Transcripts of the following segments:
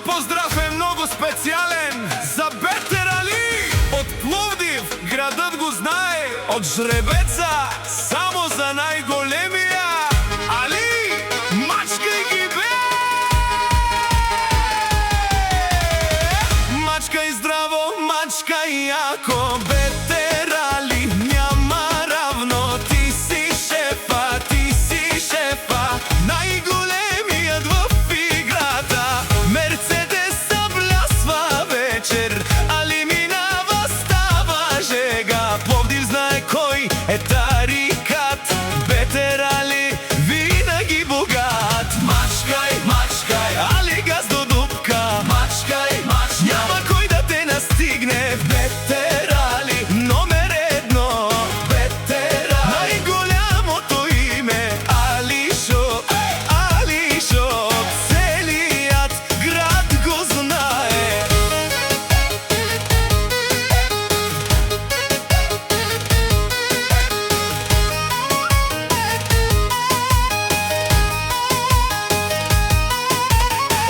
поздрав е многу специјален за Ветерали од Пловдив, градот го знае. Од жребеца само за најголемија Али, мачкај ги бе! Мачкај здраво, мачкај јако, Ветерали няма равно. Ти си шефа, најголемиот во играта. Мерцедеса блясва вечер, Али минава става жега. Пловдив знае кој е тарикат, Ветерали винаги богат. Мачкај, мачкај, Али газ до дупка. Мачкај, мачкај, няма кој да те настигне. Ветерали номер едно, Ветерали најголямото име. Алишо, Алишо, целиот град го знае.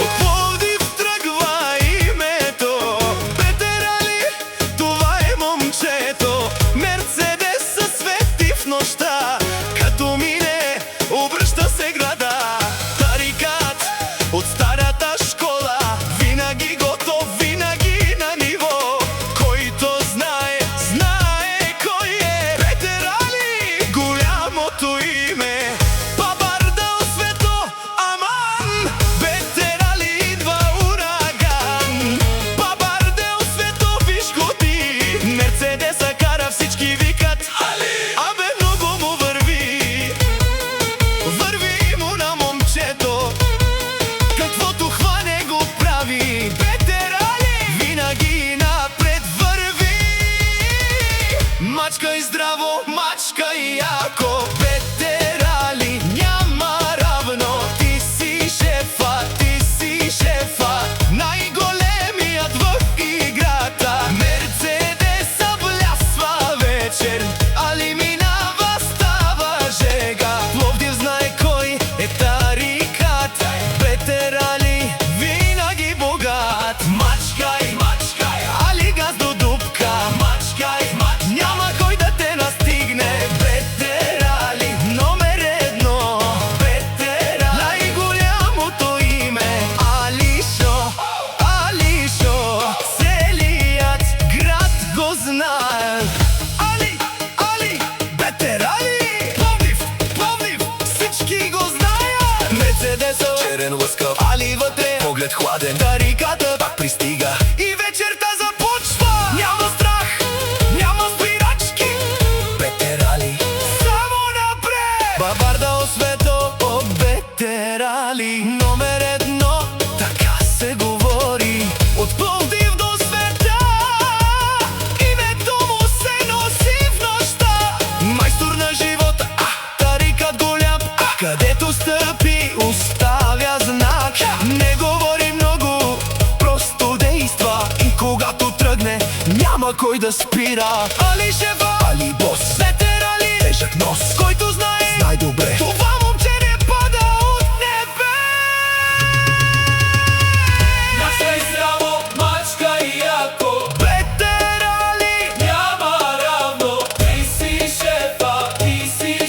Од Пловдив тргва името, Ветерали, това е момчето. Мерцедеса свети в нощта, като мине обръща се града. Тарикат од старата школа, винаги готов, винаги на ниво. Којто знае, знае кој е Ветерали, голямото име. Бабарда освето, аман, Ветерали идва ураган. Бабарде освето, виж го ти, Мерцедеса кара, всички викат Али, абе много му върви. Върви му на момчето, каквото хване го прави. Ветерали винаги напред върви. Мачкај здраво, мачкај јако, Ветерали няма равно. Ти си шефа, најголемиот во играта. Мерцедеса блясва вечер, Али минава става жега. Пловдив знае кој е тарикат, Ветерали винаги богат. Мачкај, мачкај, Али газ до дупка. Мачкај, мачкај, няма кој да те настигне. Ветерали номер едно, Ветерали најголямото име. Алишо, Алишо, целиот град го знае. Али, Али, Ветерали, Пловдив, Пловдив, всички го знаят. Мерцедесо, черен лъскав, Али вътре, поглед хладен. Тариката пак пристига и вечерта започва. Няма страх, няма спирачки, Ветерали само напред. Бабарда освето, о Ветерали номер едно, така се говори. От Пловдив до света, името му се носи в нощта. Майстор на живота, тарикат голям, където стъпи оставя знак. Не говори много, просто действа, и когато тръгне няма кой да спира. Али шефа, Али бос, Ветерали тежък нос, който знае най-добре, това момче не пада от небе. Мачкај здраво, мачкај јако, Ветерали няма равно. Ти си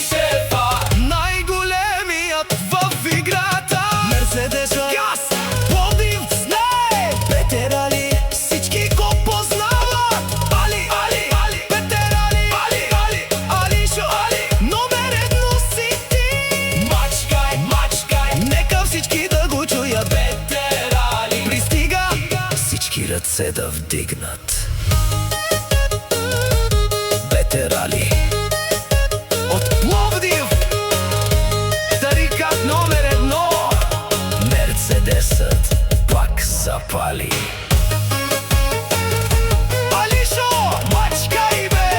шефа, најголемиот в играта. Мерцедеса газ, Пловдив знае, Ветерали всички го познават. Али, Али, Али, Ветерали, Али, Али, Алишо, Али, номер едно си ти. Мачкај, мачкај, нека всички да го чуят. Ветерали пристига, всички ръце да вдигнат. Ветерали от Пловдив, тарикат номер едно. Мерцедесът пак запали. Алишо, мачкај бе!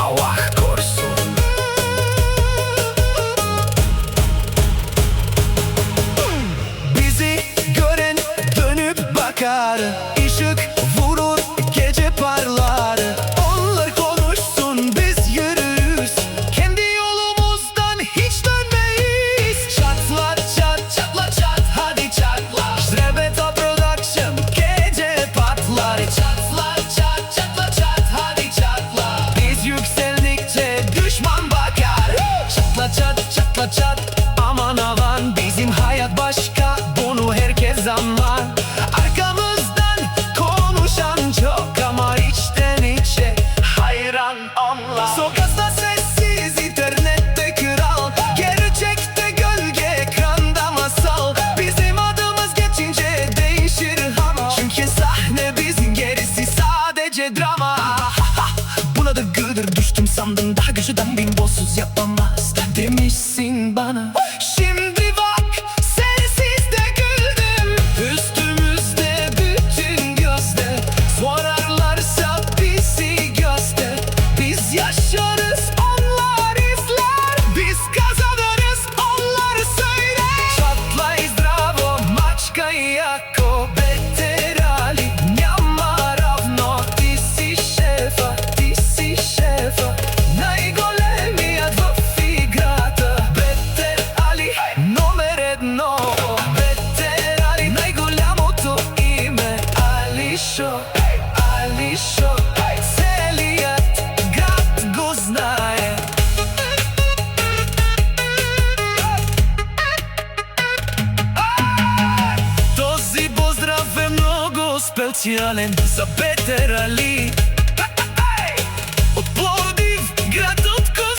Аллах Корсун. Bizi gören dönüp bakar, ışık vurur, gece parlar. Onlar konuşsun, biz yürürüz, kendi yolumuzdan hiç dönmeyiz. Çatla çat, çatla çat, hadi çatla. Şrebet Kanavan bizim hayat başka, bunu herkes anlar. Arkamızdan konuşan çok ama içten içe hayran onlar. Sokakta sessiz, internette kral, gerçekte gölge, ekranda masal. Bizim adımız geçince değişir hava, çünkü sahne bizim, gerisi sadece drama. Buna da gıdır düştüm sandım, daha güçlüden bin bozsuz yapamaz demişsin bana. Şimdi bak sensiz de güldüm, üstümüzde bütün gözde. Sorarlarsa bizi göster, biz yaşarız onlar izler, biz kazanırız onlar söyler. Шатлай здраво, мачкай яко, ветерали, няма равно. Ти си шефа, ти си шефа, най-големият в играта. Ветерали, номер едно. Ветерали, най-голямото име. Алишо, Алишо, целият град го знае. Този поздрав е много специален за Ветерали.